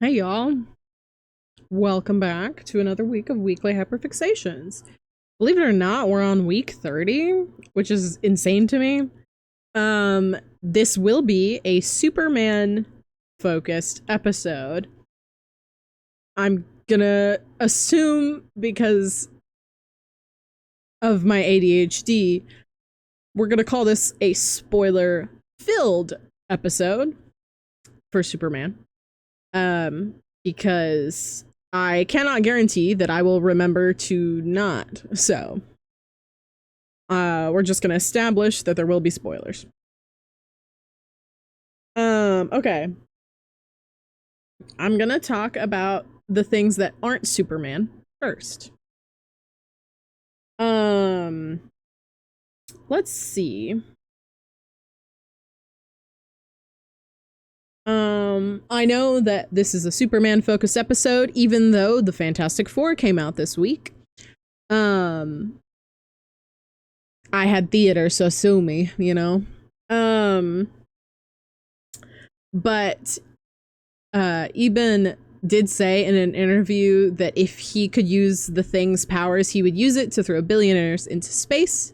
Hey y'all, welcome back to another week of Weekly Hyperfixations. Believe it or not, we're on week 30, which is insane to me. This will be a Superman focused episode. I'm gonna assume because of my ADHD, we're gonna call this a spoiler filled episode for Superman. Because I cannot guarantee that I will remember to not. So, we're just gonna establish that there will be spoilers. Okay. I'm gonna talk about the things that aren't Superman first. Let's see. I know that this is a Superman focused episode, even though the Fantastic Four came out this week. I had theater, so sue me, you know. But Eben did say in an interview that if he could use the Thing's powers, he would use it to throw billionaires into space.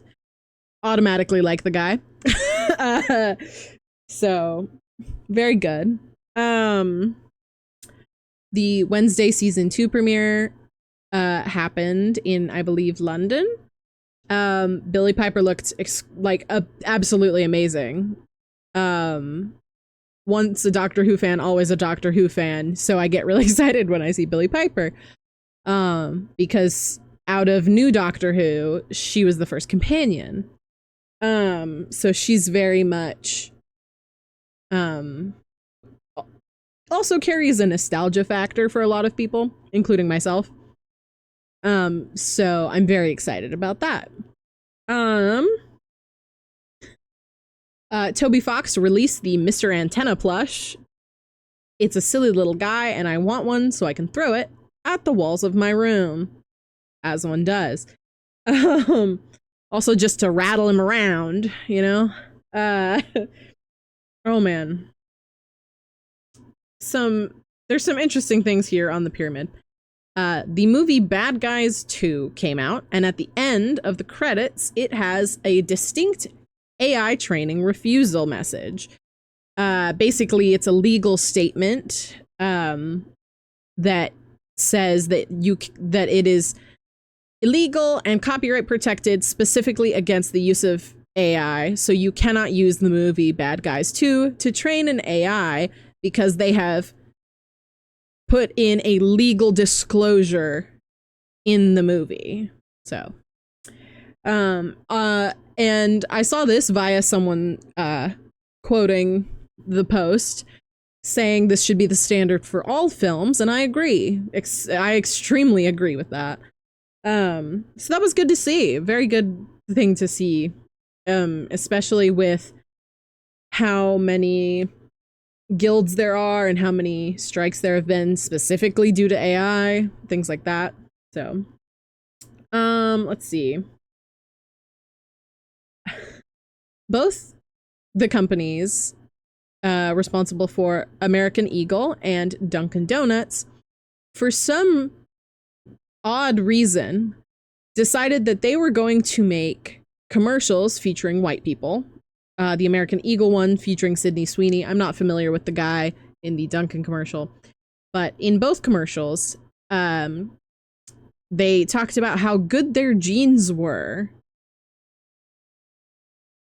Automatically like the guy. So very good. The Wednesday season 2 premiere happened in, I believe, London. Billie Piper looked absolutely amazing. Once a Doctor Who fan, always a Doctor Who fan. So I get really excited when I see Billie Piper. Because out of new Doctor Who, she was the first companion. So she's very much also carries a nostalgia factor for a lot of people, including myself. So I'm very excited about that. Toby Fox released the Mr. Antenna plush. It's a silly little guy, and I want one so I can throw it at the walls of my room, as one does. Also just to rattle him around, you know? Oh man. There's some interesting things here on the pyramid. The movie Bad Guys 2 came out, and at the end of the credits, it has a distinct AI training refusal message. Basically, it's a legal statement that says that it is illegal and copyright protected specifically against the use of AI. So you cannot use the movie Bad Guys 2 to train an AI because they have put in a legal disclosure in the movie. So, and I saw this via someone quoting the post saying this should be the standard for all films, and I agree. I extremely agree with that. So that was good to see. Very good thing to see, especially with how many guilds there are and how many strikes there have been specifically due to AI, things like that. So, let's see. Both the companies responsible for American Eagle and Dunkin' Donuts, for some odd reason, decided that they were going to make commercials featuring white people. The American Eagle one featuring Sydney Sweeney. I'm not familiar with the guy in the Dunkin' commercial, but in both commercials, they talked about how good their jeans were,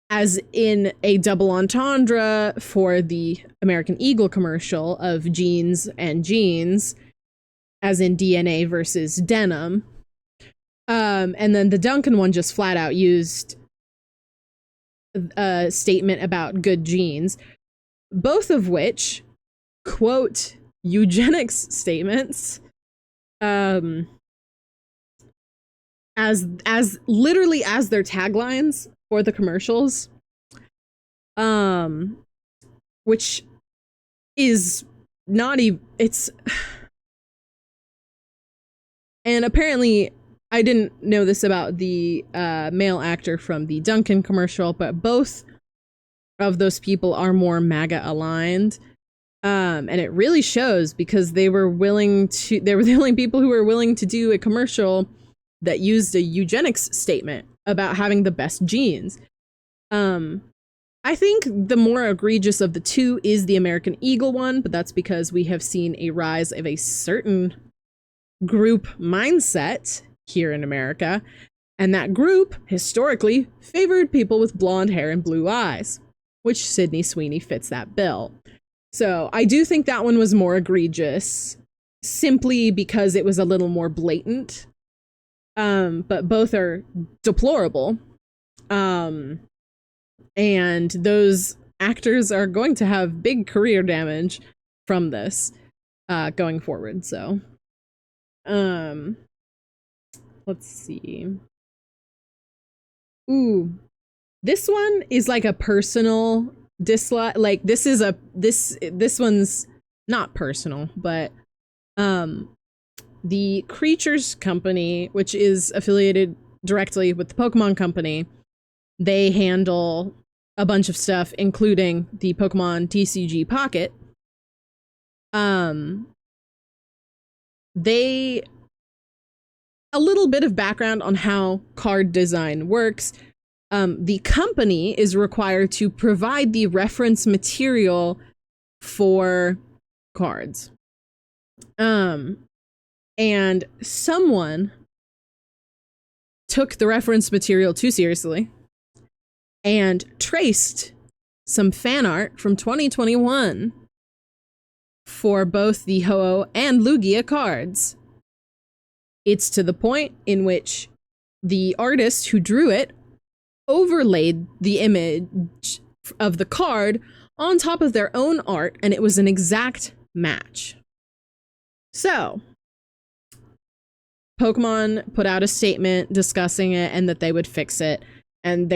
as in a double entendre for the American Eagle commercial of jeans and jeans, as in DNA versus denim. And then the Dunkin' one just flat out used a statement about good genes, both of which quote eugenics statements as literally as their taglines for the commercials, which is not even, it's, and apparently I didn't know this about the male actor from the Dunkin' commercial, but both of those people are more MAGA aligned. And it really shows because they were the only people who were willing to do a commercial that used a eugenics statement about having the best genes. I think the more egregious of the two is the American Eagle one, but that's because we have seen a rise of a certain group mindset here in America, and that group historically favored people with blonde hair and blue eyes, which Sydney Sweeney fits that bill. So I do think that one was more egregious simply because it was a little more blatant. But both are deplorable. And those actors are going to have big career damage from this going forward. So let's see. Ooh, this one is like a personal dislike. Like this one's not personal, but the Creatures Company, which is affiliated directly with the Pokemon Company, they handle a bunch of stuff, including the Pokemon TCG Pocket. A little bit of background on how card design works. The company is required to provide the reference material for cards. And someone took the reference material too seriously and traced some fan art from 2021 for both the Ho-Oh and Lugia cards. It's to the point in which the artist who drew it overlaid the image of the card on top of their own art, and it was an exact match. So, Pokemon put out a statement discussing it and that they would fix it, and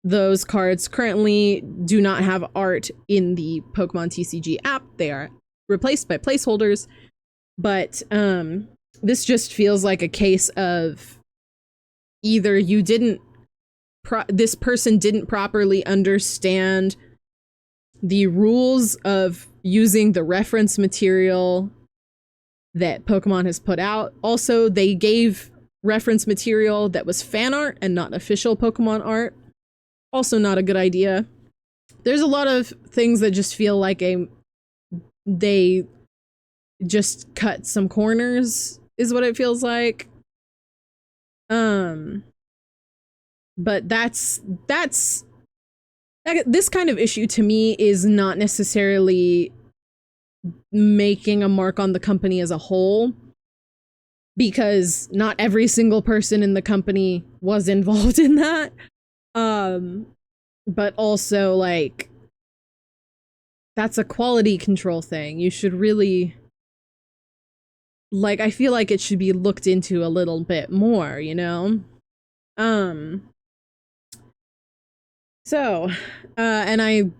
those cards currently do not have art in the Pokemon TCG app. They are replaced by placeholders, but this just feels like a case of either this person didn't properly understand the rules of using the reference material that Pokemon has put out. Also, they gave reference material that was fan art and not official Pokemon art. Also not a good idea. There's a lot of things that just feel like they just cut some corners, is what it feels like. But this kind of issue to me is not necessarily making a mark on the company as a whole, because not every single person in the company was involved in that. But also, like, that's a quality control thing. You should really, like, I feel like it should be looked into a little bit more, you know? So, and I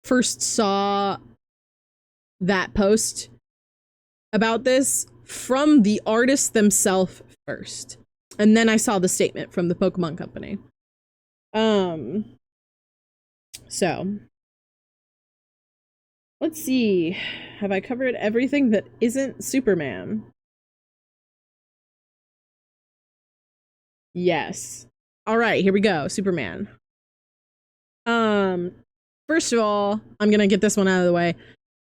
first saw that post about this from the artists themselves first. And then I saw the statement from the Pokemon Company. So, let's see. Have I covered everything that isn't Superman? Yes. All right, here we go. Superman. First of all, I'm gonna get this one out of the way.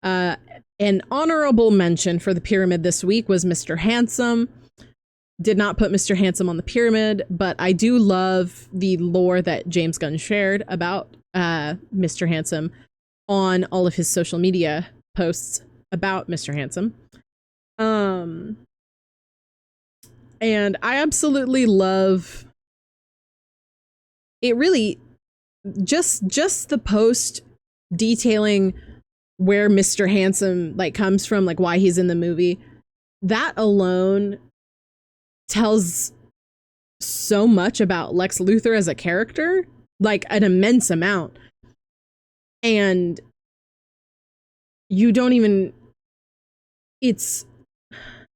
An honorable mention for the pyramid this week was Mr. Handsome. Did not put Mr. Handsome on the pyramid, but I do love the lore that James Gunn shared about Mr. Handsome on all of his social media posts about Mr. Handsome. And I absolutely love it. Really, just the post detailing where Mr. Handsome like comes from, like why he's in the movie, that alone tells so much about Lex Luthor as a character, like an immense amount. And you don't even,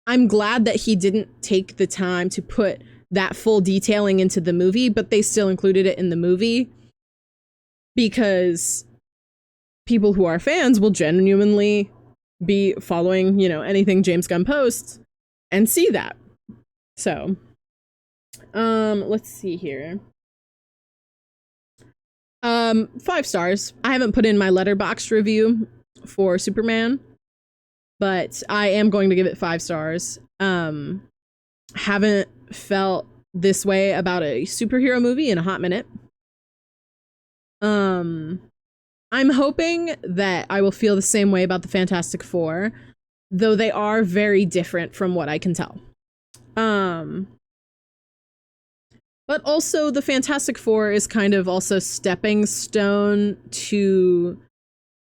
I'm glad that he didn't take the time to put that full detailing into the movie, but they still included it in the movie because people who are fans will genuinely be following, you know, anything James Gunn posts and see that. So, let's see here. 5 stars. I haven't put in my Letterboxd review for Superman, but I am going to give it 5 stars. Haven't felt this way about a superhero movie in a hot minute. I'm hoping that I will feel the same way about the Fantastic Four, though they are very different from what I can tell. But also the Fantastic Four is kind of also stepping stone to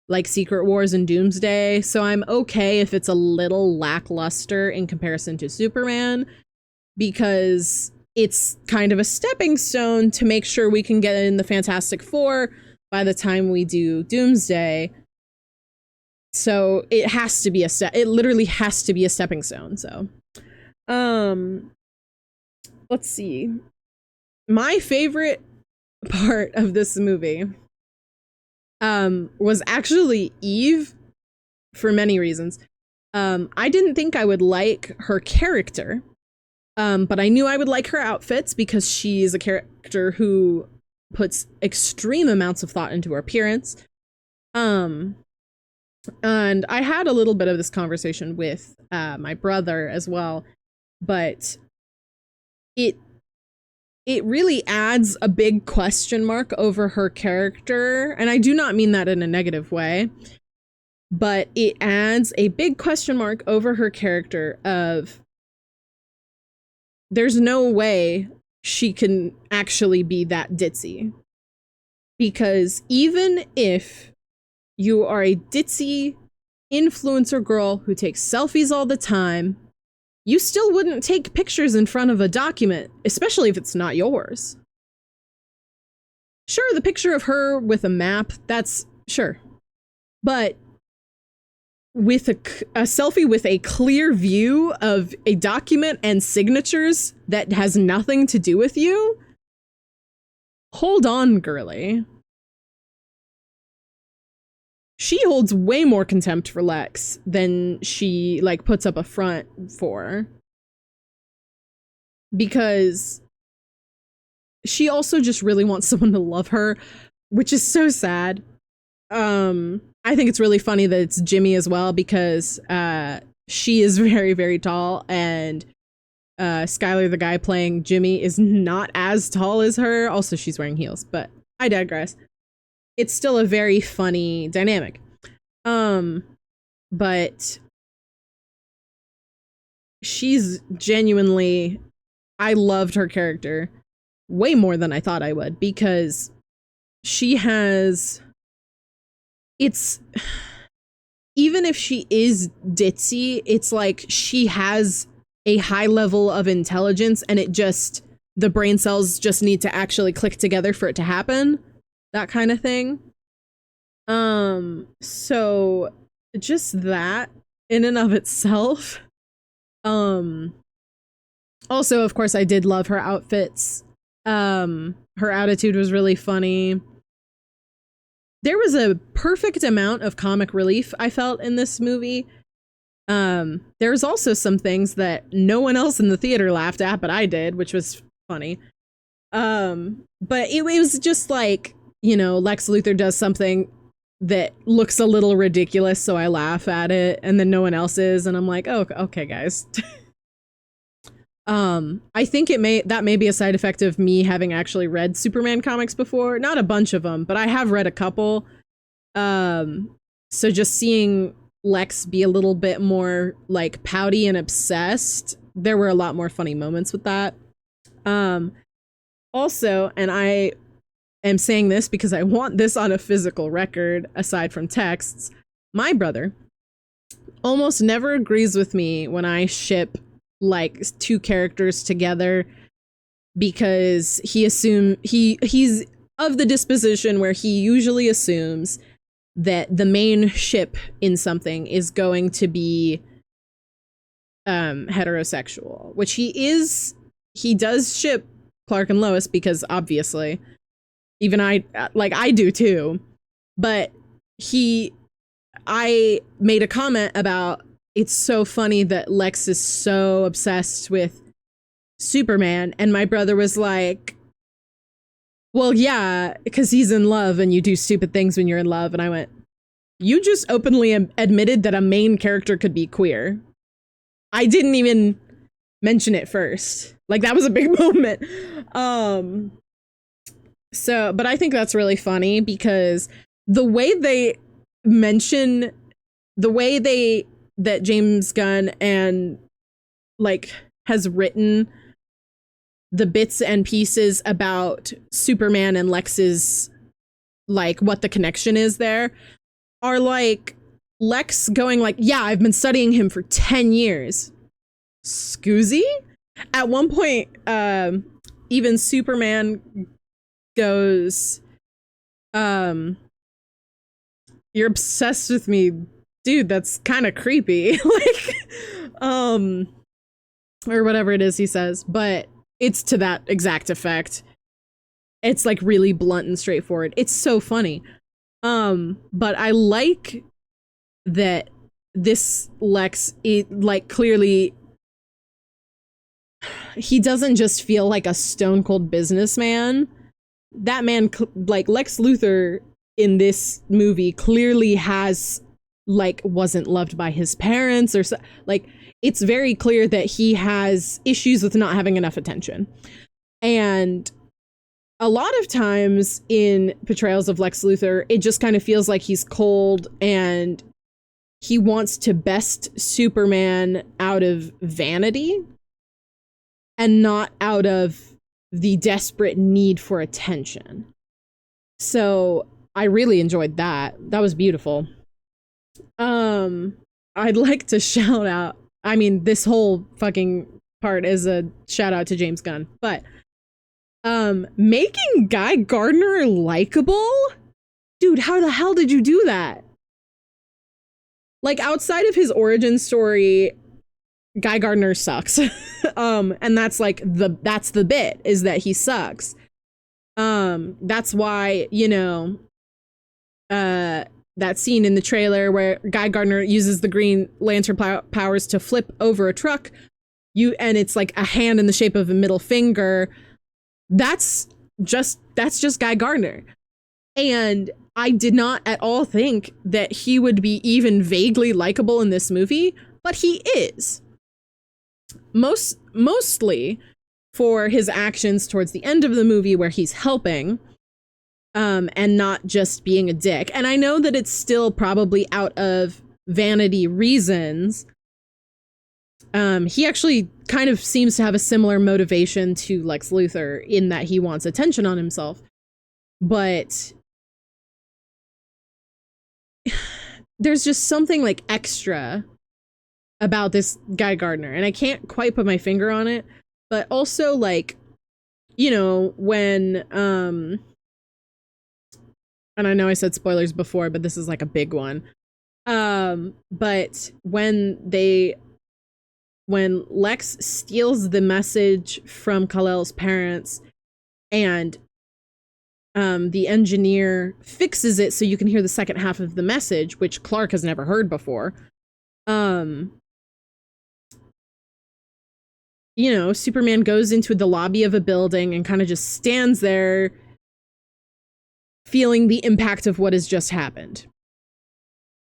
like Secret Wars and Doomsday, so I'm okay if it's a little lackluster in comparison to Superman, because it's kind of a stepping stone to make sure we can get in the Fantastic Four by the time we do Doomsday. So it has to be it literally has to be a stepping stone. So, let's see. My favorite part of this movie was actually Eve, for many reasons. I didn't think I would like her character, but I knew I would like her outfits because she's a character who puts extreme amounts of thought into her appearance. And I had a little bit of this conversation with my brother as well, but it really adds a big question mark over her character. And I do not mean that in a negative way, but it adds a big question mark over her character of there's no way she can actually be that ditzy. Because even if you are a ditzy influencer girl who takes selfies all the time, you still wouldn't take pictures in front of a document, especially if it's not yours. Sure, the picture of her with a map, that's sure. But with a selfie with a clear view of a document and signatures that has nothing to do with you? Hold on, girly. She holds way more contempt for Lex than she, like, puts up a front for. Because she also just really wants someone to love her, which is so sad. I think it's really funny that it's Jimmy as well, because she is very, very tall, and Skylar, the guy playing Jimmy, is not as tall as her. Also, she's wearing heels, but I digress. It's still a very funny dynamic. But she's genuinely, I loved her character way more than I thought I would, because she has, it's, even if she is ditzy, it's like she has a high level of intelligence, and it just, the brain cells just need to actually click together for it to happen. That kind of thing. So just that in and of itself. Also, of course, I did love her outfits. Her attitude was really funny. There was a perfect amount of comic relief I felt in this movie. There's also some things that no one else in the theater laughed at, but I did, which was funny. But it was just like, you know, Lex Luthor does something that looks a little ridiculous, so I laugh at it, and then no one else is, and I'm like, oh, okay, guys. I think that may be a side effect of me having actually read Superman comics before. Not a bunch of them, but I have read a couple. So just seeing Lex be a little bit more like pouty and obsessed, there were a lot more funny moments with that. Also, and I am saying this because I want this on a physical record aside from texts, my brother almost never agrees with me when I ship like 2 characters together, because he's of the disposition where he usually assumes that the main ship in something is going to be heterosexual, which he does ship Clark and Lois, because obviously even I do too, but he I made a comment about it's so funny that Lex is so obsessed with Superman, and my brother was like, well, yeah, because he's in love and you do stupid things when you're in love. And I went, you just openly admitted that a main character could be queer. I didn't even mention it first. Like, that was a big moment. But I think that's really funny because the way they mention, that James Gunn and like has written the bits and pieces about Superman and Lex's, like, what the connection is there, are like Lex going like, yeah, I've been studying him for 10 years. Scoozy? At one point, even Superman goes, you're obsessed with me. Dude, that's kind of creepy. Like, or whatever it is he says. But it's to that exact effect. It's like really blunt and straightforward. It's so funny. But I like that this Lex, like, clearly he doesn't just feel like a stone cold businessman. That man, like Lex Luthor in this movie, clearly has, like, wasn't loved by his parents or so, like, it's very clear that he has issues with not having enough attention. And a lot of times in portrayals of Lex Luthor, it just kind of feels like he's cold and he wants to best Superman out of vanity and not out of the desperate need for attention. So I really enjoyed that. That was beautiful. I'd like to shout out, I mean, this whole fucking part is a shout out to James Gunn, but making Guy Gardner likable? Dude, how the hell did you do that? Like, outside of his origin story, Guy Gardner sucks. And that's like that's the bit, is that he sucks. That's why, you know, that scene in the trailer where Guy Gardner uses the Green Lantern powers to flip over a truck, and it's like a hand in the shape of a middle finger. That's just Guy Gardner. And I did not at all think that he would be even vaguely likable in this movie, but he is. Mostly for his actions towards the end of the movie where he's helping, and not just being a dick. And I know that it's still probably out of vanity reasons. He actually kind of seems to have a similar motivation to Lex Luthor in that he wants attention on himself. But there's just something like extra about this Guy Gardner, and I can't quite put my finger on it. But also, like, you know, when and I know I said spoilers before, but this is like a big one. But when Lex steals the message from Kal-El's parents, and the engineer fixes it so you can hear the second half of the message, which Clark has never heard before. You know, Superman goes into the lobby of a building and kind of just stands there feeling the impact of what has just happened.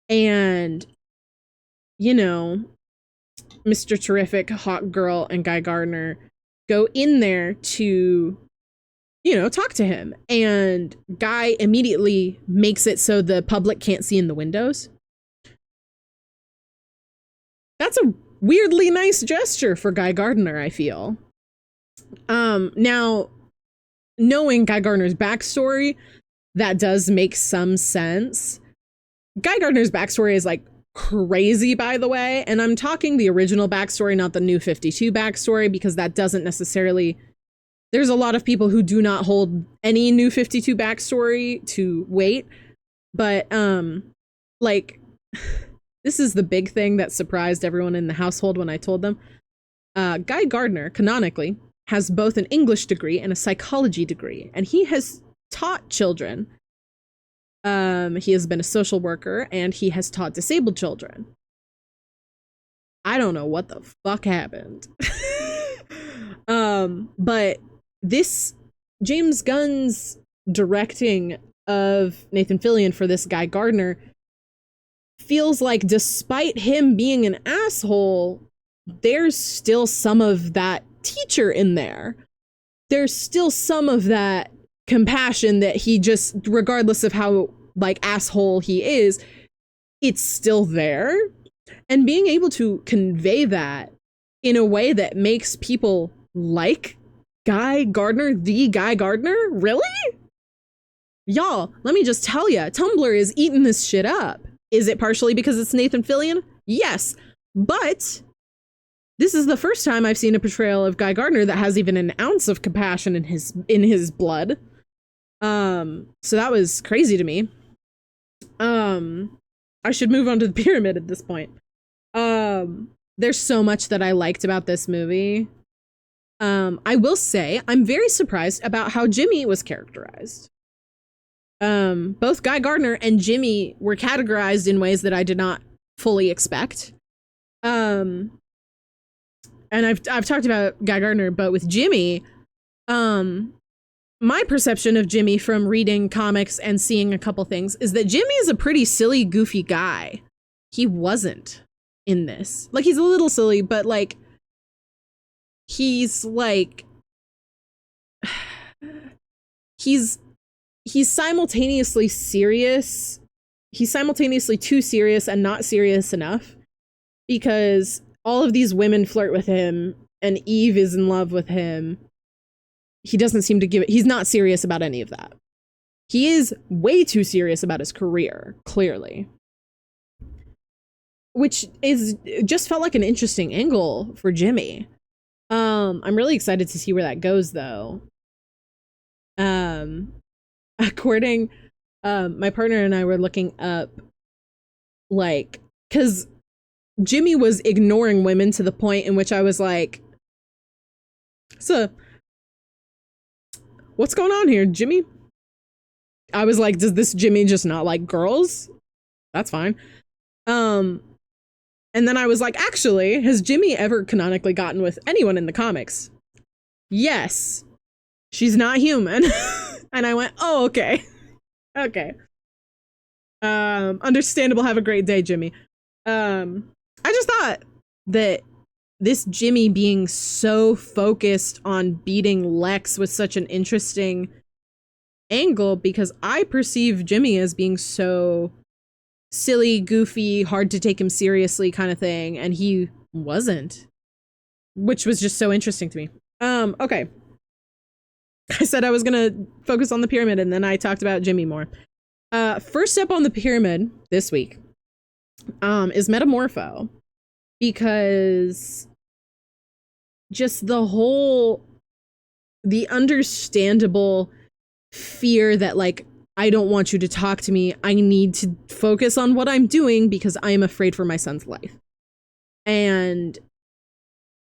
And, you know, Mr. Terrific, Hawk Girl, and Guy Gardner go in there to, you know, talk to him. And Guy immediately makes it so the public can't see in the windows. That's a weirdly nice gesture for Guy Gardner, I feel. Now, knowing Guy Gardner's backstory, that does make some sense. Guy Gardner's backstory is like crazy, by the way, and I'm talking the original backstory, not the New 52 backstory, because that doesn't necessarily, there's a lot of people who do not hold any New 52 backstory to weight, but like, this is the big thing that surprised everyone in the household when I told them. Guy Gardner, canonically, has both an English degree and a psychology degree, and he has taught children He has been a social worker and he has taught disabled children. I don't know what the fuck happened. But this James Gunn's directing of Nathan Fillion for this Guy Gardner feels like, despite him being an asshole, there's still some of that teacher in there. There's still some of that compassion that he just, regardless of how like asshole he is, it's still there. And being able to convey that in a way that makes people like Guy Gardner, the Guy Gardner, really? Y'all, let me just tell ya, Tumblr is eating this shit up. Is it partially because it's Nathan Fillion? Yes, but this is the first time I've seen a portrayal of Guy Gardner that has even an ounce of compassion in his blood. So that was crazy to me. I should move on to the pyramid at this point. There's so much that I liked about this movie. I will say I'm very surprised about how Jimmy was characterized. Both Guy Gardner and Jimmy were categorized in ways that I did not fully expect. And I've talked about Guy Gardner, but with Jimmy, my perception of Jimmy from reading comics and seeing a couple things is that Jimmy is a pretty silly, goofy guy. He wasn't in this. Like, he's a little silly, but like, he's like, he's simultaneously serious. He's simultaneously too serious and not serious enough, because all of these women flirt with him and Eve is in love with him. He doesn't seem to give it. He's not serious about any of that. He is way too serious about his career, clearly. Which is just felt like an interesting angle for Jimmy. I'm really excited to see where that goes, though. According, my partner and I were looking up, like, because Jimmy was ignoring women to the point in which I was like, so what's going on here, Jimmy? I was like, does this Jimmy just not like girls? That's fine. And then I was like, actually, has Jimmy ever canonically gotten with anyone in the comics? Yes. She's not human. And I went, oh, okay. Okay. Understandable. Have a great day, Jimmy. I just thought that this Jimmy being so focused on beating Lex was such an interesting angle, because I perceive Jimmy as being so silly, goofy, hard to take him seriously kind of thing, and he wasn't, which was just so interesting to me. Okay. I said I was gonna focus on the pyramid, and then I talked about Jimmy more. First step on the pyramid this week is Metamorpho, because just the understandable fear that, like, I don't want you to talk to me. I need to focus on what I'm doing because I am afraid for my son's life. And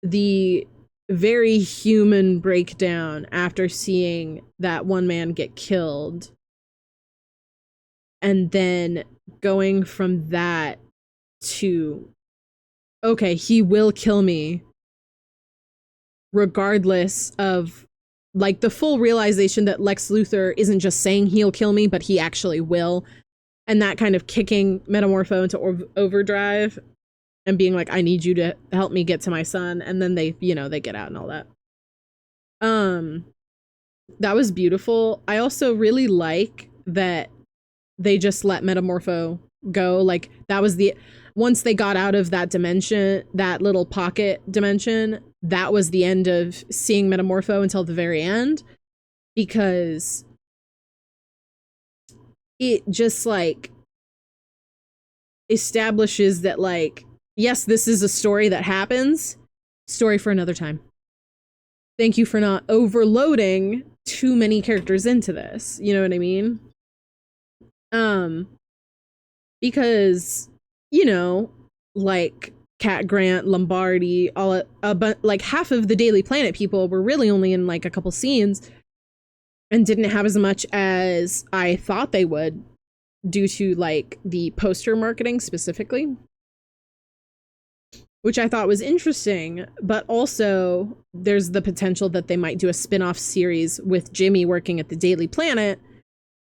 the very human breakdown after seeing that one man get killed, and then going from that to, okay, he will kill me regardless of, like, the full realization that Lex Luthor isn't just saying he'll kill me, but he actually will. And that kind of kicking Metamorpho into overdrive and being like, I need you to help me get to my son. And then they, they get out and all that. That was beautiful. I also really like that they just let Metamorpho go. Like, that was once they got out of that dimension, that little pocket dimension, that was the end of seeing Metamorpho until the very end, because it just, like, establishes that, like, yes, this is a story that happens. Story for another time. Thank you for not overloading too many characters into this. You know what I mean? Because, like, Cat Grant, Lombardi, like half of the Daily Planet people were really only in like a couple scenes and didn't have as much as I thought they would. due to like the poster marketing specifically, which I thought was interesting, but also there's the potential that they might do a spin-off series with Jimmy working at the Daily Planet.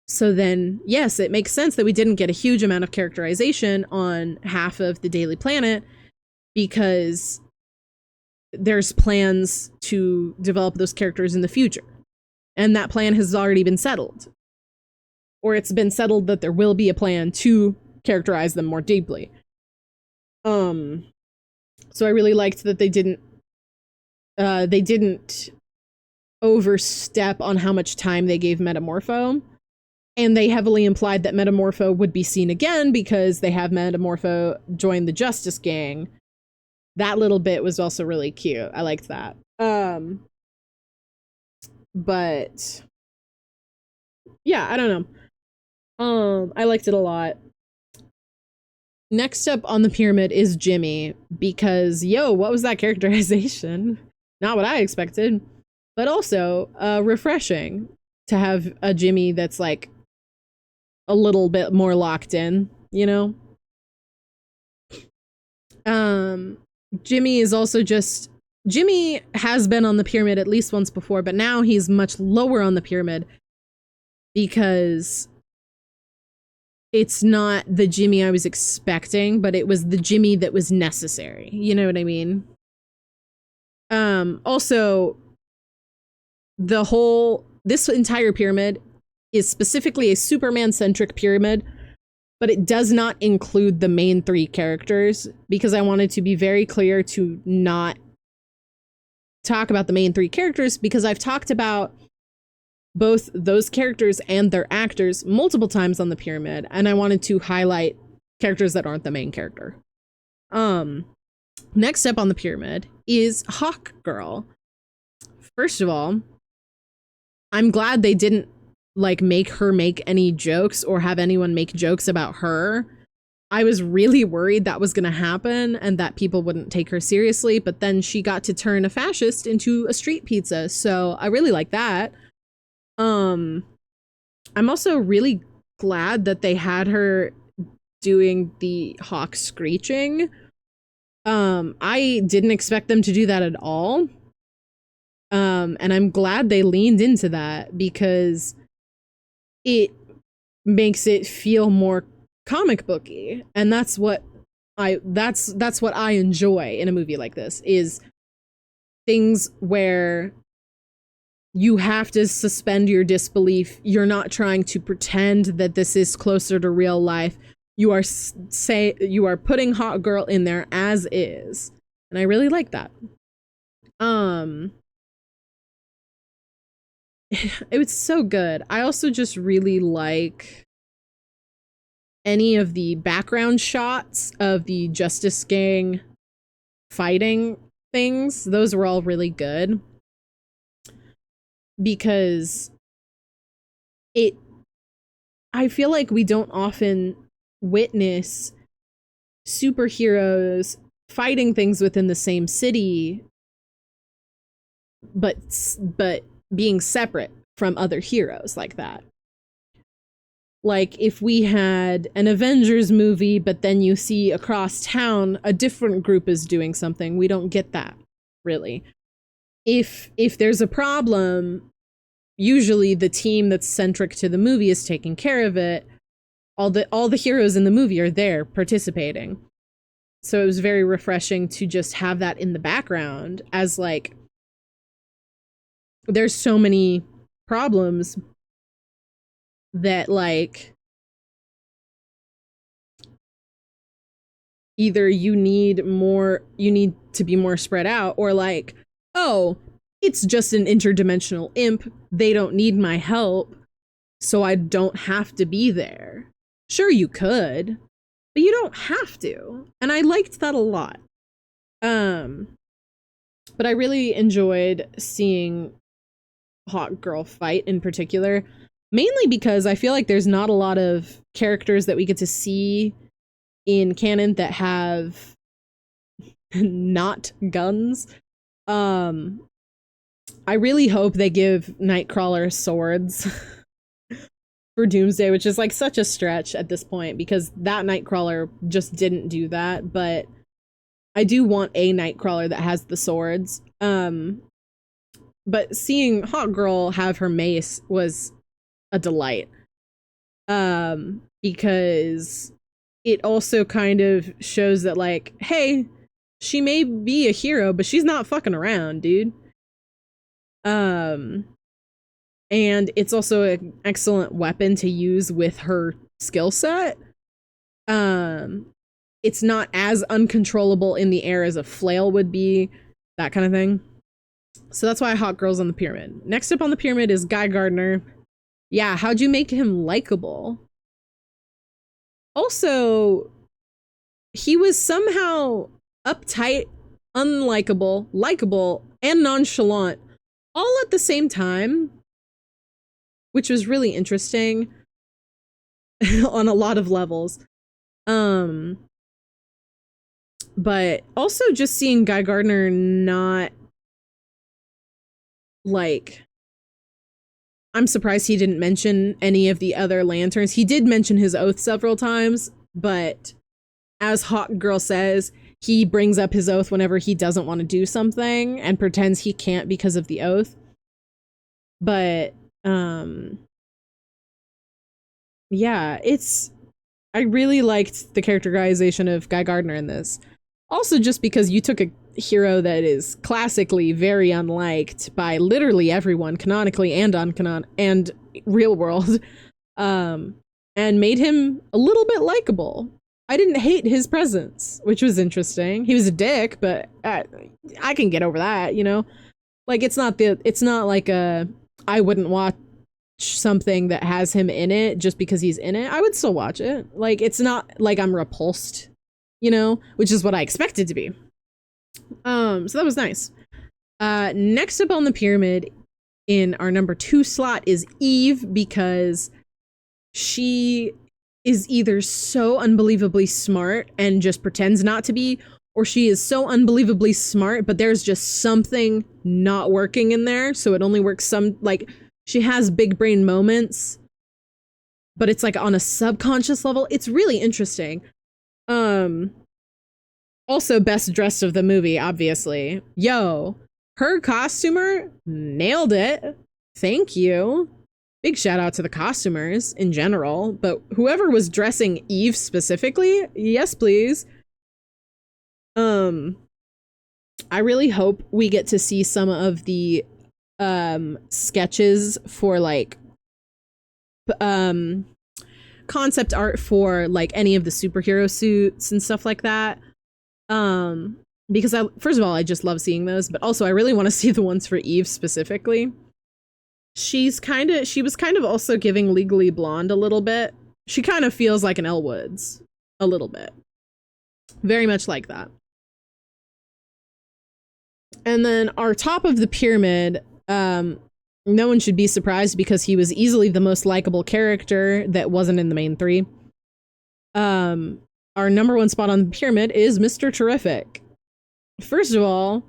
So then, yes, it makes sense that we didn't get a huge amount of characterization on half of the Daily Planet, because there's plans to develop those characters in the future. And that plan has already been settled. Or it's been settled that there will be a plan to characterize them more deeply. So I really liked that they didn't overstep on how much time they gave Metamorpho. And they heavily implied that Metamorpho would be seen again because they have Metamorpho join the Justice Gang. That little bit was also really cute. I liked that. But yeah, I don't know. I liked it a lot. Next up on the pyramid is Jimmy, because what was that characterization? Not what I expected, but also refreshing to have a Jimmy that's like a little bit more locked in, you know? Jimmy is also just, Jimmy has been on the pyramid at least once before, but now he's much lower on the pyramid because it's not the Jimmy I was expecting, but it was the Jimmy that was necessary. You know what I mean? Also, this entire pyramid is specifically a Superman-centric pyramid, but it does not include the main three characters, because I wanted to be very clear to not talk about the main three characters, because I've talked about both those characters and their actors multiple times on the pyramid, and I wanted to highlight characters that aren't the main character. Next up on the pyramid is Hawk Girl. First of all, I'm glad they didn't like make her make any jokes or have anyone make jokes about her. I was really worried that was going to happen and that people wouldn't take her seriously, but then she got to turn a fascist into a street pizza, so I really like that. I'm also really glad that they had her doing the hawk screeching. I didn't expect them to do that at all. And I'm glad they leaned into that because it makes it feel more comic booky. And that's what I enjoy in a movie like this, is things where you have to suspend your disbelief. You're not trying to pretend that this is closer to real life. You are putting Hot Girl in there as is. And I really like that. It was so good. I also just really like any of the background shots of the Justice Gang fighting things. Those were all really good. Because I feel like we don't often witness superheroes fighting things within the same city, but being separate from other heroes like that. Like if we had an Avengers movie, but then you see across town a different group is doing something, we don't get that, really. If there's a problem, usually the team that's centric to the movie is taking care of it. All the heroes in the movie are there participating. So it was very refreshing to just have that in the background, as like there's so many problems that like either you need to be more spread out, or like, oh, it's just an interdimensional imp, they don't need my help, so I don't have to be there. Sure, you could, but you don't have to. And I liked that a lot. But I really enjoyed seeing Hawk Girl fight in particular, mainly because I feel like there's not a lot of characters that we get to see in canon that have not guns. I really hope they give Nightcrawler swords. for Doomsday, which is like such a stretch at this point because that Nightcrawler just didn't do that, but I do want a Nightcrawler that has the swords. But seeing Hawkgirl have her mace was a delight. Because it also kind of shows that, like, hey, she may be a hero, but she's not fucking around, dude. And it's also an excellent weapon to use with her skill set. It's not as uncontrollable in the air as a flail would be, that kind of thing. So that's why Hawkgirl's on the pyramid. Next up on the pyramid is Guy Gardner. Yeah, how'd you make him likable? Also, he was somehow uptight, unlikable, likable, and nonchalant all at the same time, which was really interesting on a lot of levels. But also just seeing Guy Gardner not, like, I'm surprised he didn't mention any of the other lanterns. He did mention his oath several times, but as Hawkgirl says, he brings up his oath whenever he doesn't want to do something and pretends he can't because of the oath. But, yeah, I really liked the characterization of Guy Gardner in this. Also, just because you took a hero that is classically very unliked by literally everyone, canonically and and real world, and made him a little bit likable. I didn't hate his presence, which was interesting. He was a dick, but I can get over that, you know? Like, it's not like I wouldn't watch something that has him in it just because he's in it. I would still watch it. Like, it's not like I'm repulsed, you know, which is what I expected to be. So that was nice. Next up on the pyramid in our number 2 slot is Eve, because she is either so unbelievably smart and just pretends not to be, or she is so unbelievably smart, but there's just something not working in there. So it only works like, she has big brain moments, but it's like on a subconscious level. It's really interesting. Also best dressed of the movie, obviously. Yo, her costumer nailed it. Thank you. Big shout out to the costumers in general, but whoever was dressing Eve specifically, yes, please. I really hope we get to see some of the sketches for, like, concept art for, like, any of the superhero suits and stuff like that. Because first of all, I just love seeing those, but also I really want to see the ones for Eve specifically. She was kind of also giving Legally Blonde a little bit. She kind of feels like an Elle Woods a little bit. Very much like that. And then our top of the pyramid, no one should be surprised because he was easily the most likable character that wasn't in the main 3. Our number 1 spot on the pyramid is Mr. Terrific. First of all,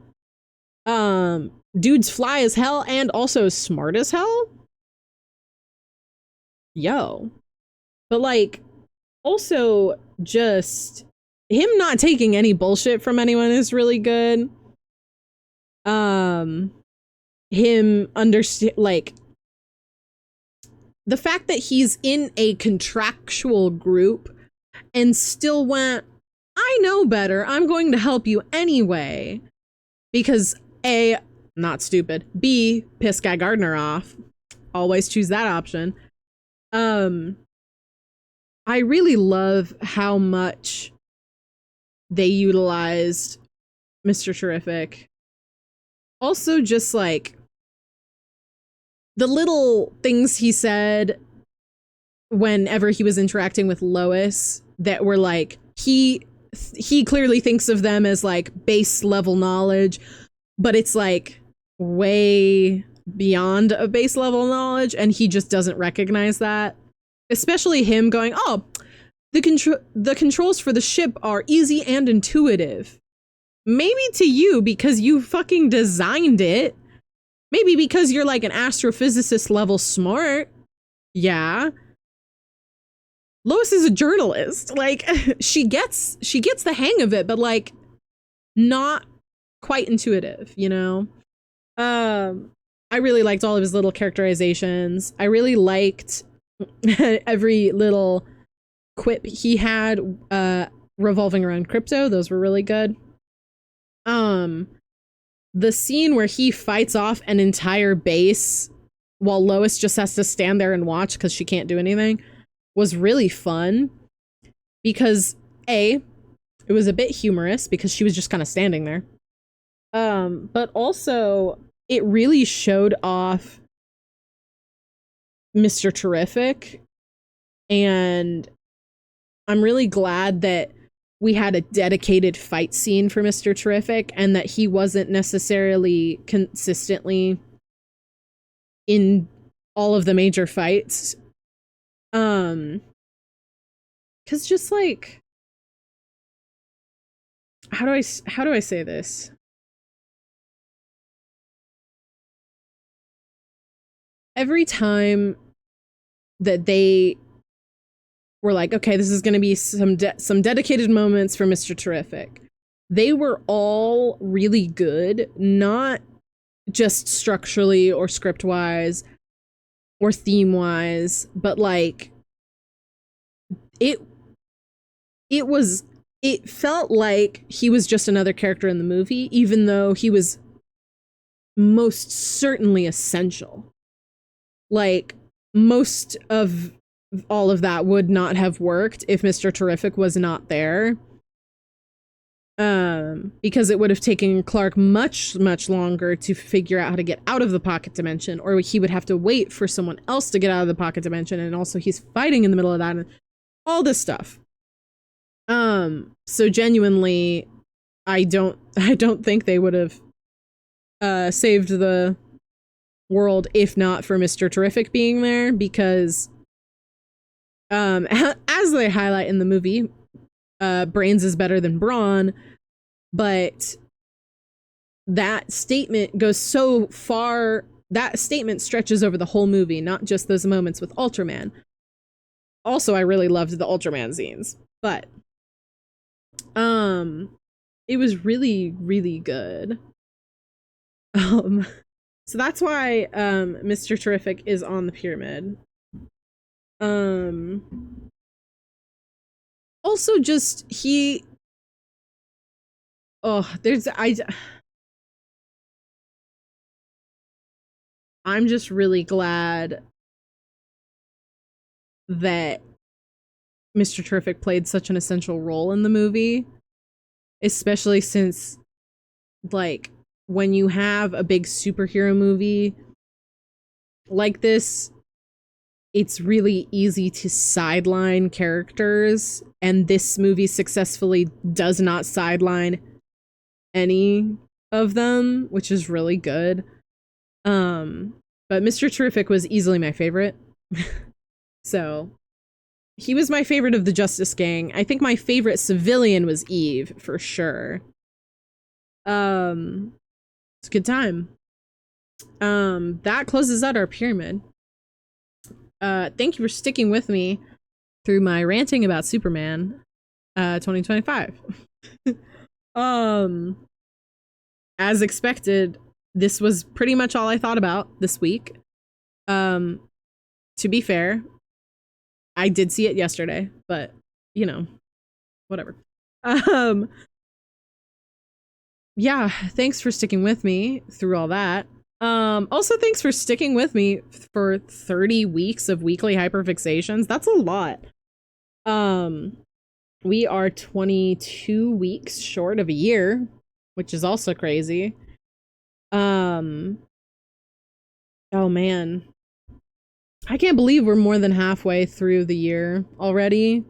dude's fly as hell and also smart as hell. Yo. But, like, also just him not taking any bullshit from anyone is really good. Him understand, like, the fact that he's in a contractual group and still went, I know better, I'm going to help you anyway. Because A, not stupid. B, piss Guy Gardner off. Always choose that option. I really love how much they utilized Mr. Terrific. Also, just, like, the little things he said whenever he was interacting with Lois that were, like, he clearly thinks of them as, like, base level knowledge, but it's, like, way beyond a base level knowledge, and he just doesn't recognize that. Especially him going, oh, the controls for the ship are easy and intuitive. Maybe to you because you fucking designed it. Maybe because you're, like, an astrophysicist level smart. Yeah. Lois is a journalist. Like she gets the hang of it, but like not quite intuitive, you know? I really liked all of his little characterizations. I really liked every little quip he had revolving around crypto. Those were really good. The scene where he fights off an entire base while Lois just has to stand there and watch because she can't do anything was really fun because it was a bit humorous because she was just kind of standing there. But also it really showed off Mr. Terrific, and I'm really glad that we had a dedicated fight scene for Mr. Terrific and that he wasn't necessarily consistently in all of the major fights. Cause just like, how do I say this? Every time that they were like, okay, this is going to be some dedicated moments for Mr. Terrific, they were all really good, not just structurally or script wise or theme wise, but like it felt like he was just another character in the movie, even though he was most certainly essential. Like most of all of that would not have worked if Mr. Terrific was not there. Because it would have taken Clark much longer to figure out how to get out of the pocket dimension, or he would have to wait for someone else to get out of the pocket dimension, and also he's fighting in the middle of that and all this stuff. So genuinely, I don't think they would have saved the world if not for Mr. Terrific being there, because as they highlight in the movie, brains is better than brawn, but that statement goes so far, that statement stretches over the whole movie, not just those moments with Ultraman. Also, I really loved the Ultraman scenes, but it was really good. So that's why Mr. Terrific is on the pyramid. Also just I'm just really glad that Mr. Terrific played such an essential role in the movie, especially since, like, when you have a big superhero movie like this, it's really easy to sideline characters, and this movie successfully does not sideline any of them, which is really good. But Mr. Terrific was easily my favorite. So he was my favorite of the Justice Gang. I think my favorite civilian was Eve, for sure. It's a good time. That closes out our pyramid. Thank you for sticking with me through my ranting about Superman 2025. As expected, this was pretty much all I thought about this week. To be fair, I did see it yesterday, but you know, whatever. Yeah, thanks for sticking with me through all that. Also thanks for sticking with me for 30 weeks of weekly hyperfixations. That's a lot. We are 22 weeks short of a year, which is also crazy. Oh man. I can't believe we're more than halfway through the year already.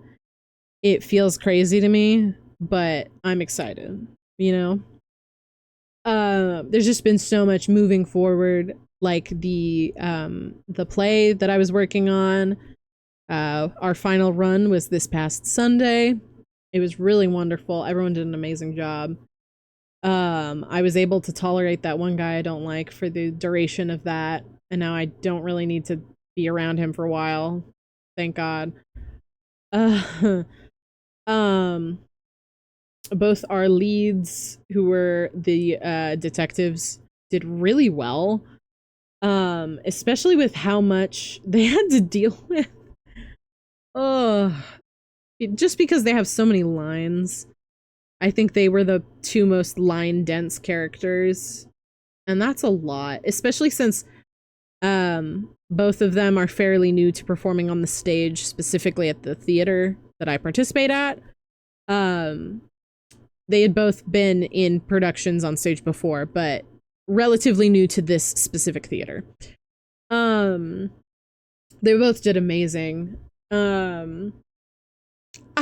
It feels crazy to me, but I'm excited, you know? There's just been so much moving forward, like the play that I was working on. Our final run was this past Sunday. It was really wonderful. Everyone did an amazing job. I was able to tolerate that one guy I don't like for the duration of that, and now I don't really need to be around him for a while. Thank God. Uh, um, both our leads, who were the detectives, did really well. Especially with how much they had to deal with. Oh, just because they have so many lines. I think they were the two most line dense characters. And that's a lot, especially since both of them are fairly new to performing on the stage, specifically at the theater that I participate at. They had both been in productions on stage before, but relatively new to this specific theater. They both did amazing. I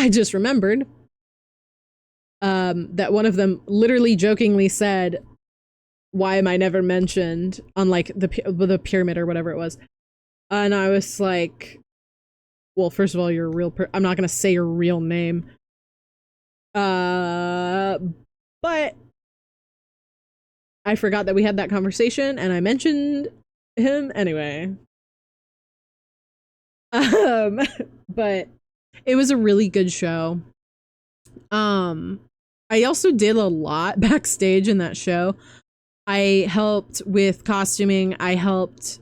just remembered that one of them literally jokingly said, "Why am I never mentioned on like the pyramid or whatever it was?" And I was like, "Well, first of all, you're a real I'm not gonna say your real name, but I forgot that we had that conversation, and I mentioned him anyway." But it was a really good show. I also did a lot backstage in that show. I helped with costuming, I helped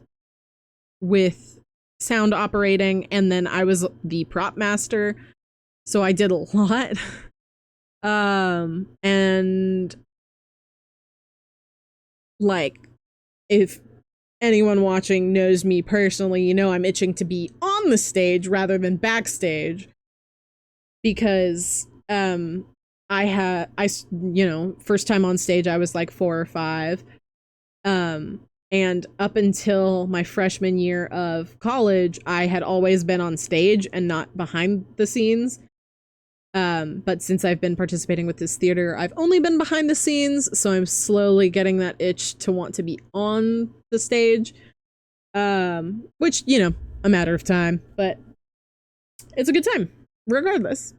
with sound operating, and then I was the prop master. So I did a lot. And like, if anyone watching knows me personally, you know I'm itching to be on the stage rather than backstage, because first time on stage I was like 4 or 5, and up until my freshman year of college I had always been on stage and not behind the scenes. But since I've been participating with this theater, I've only been behind the scenes, so I'm slowly getting that itch to want to be on the stage. Which, a matter of time, but it's a good time, regardless.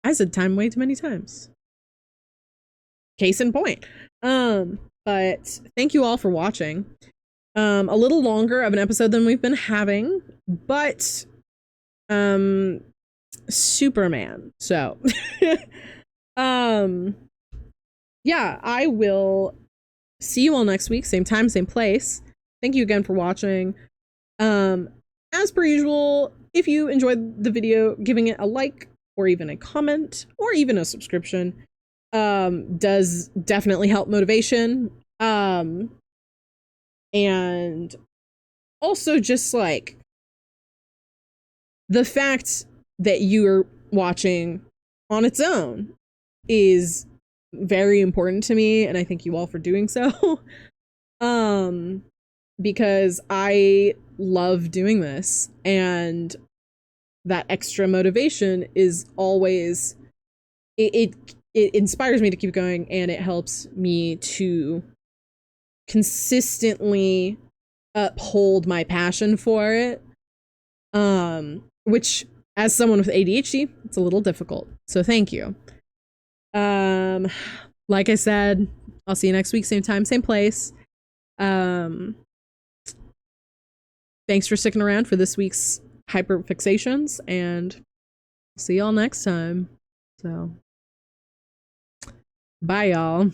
I said time way too many times. Case in point. But thank you all for watching. A little longer of an episode than we've been having, but Superman. So yeah, I will see you all next week, same time, same place. Thank you again for watching. As per usual, if you enjoyed the video, giving it a like or even a comment or even a subscription does definitely help motivation. And also just like the fact that you're watching on its own is very important to me, and I thank you all for doing so. Because I love doing this, and that extra motivation is always it inspires me to keep going, and it helps me to consistently uphold my passion for it, which, as someone with ADHD, it's a little difficult, so thank you. Like I said, I'll see you next week, same time, same place. Thanks for sticking around for this week's Hyperfixations, and see y'all next time. So bye, y'all.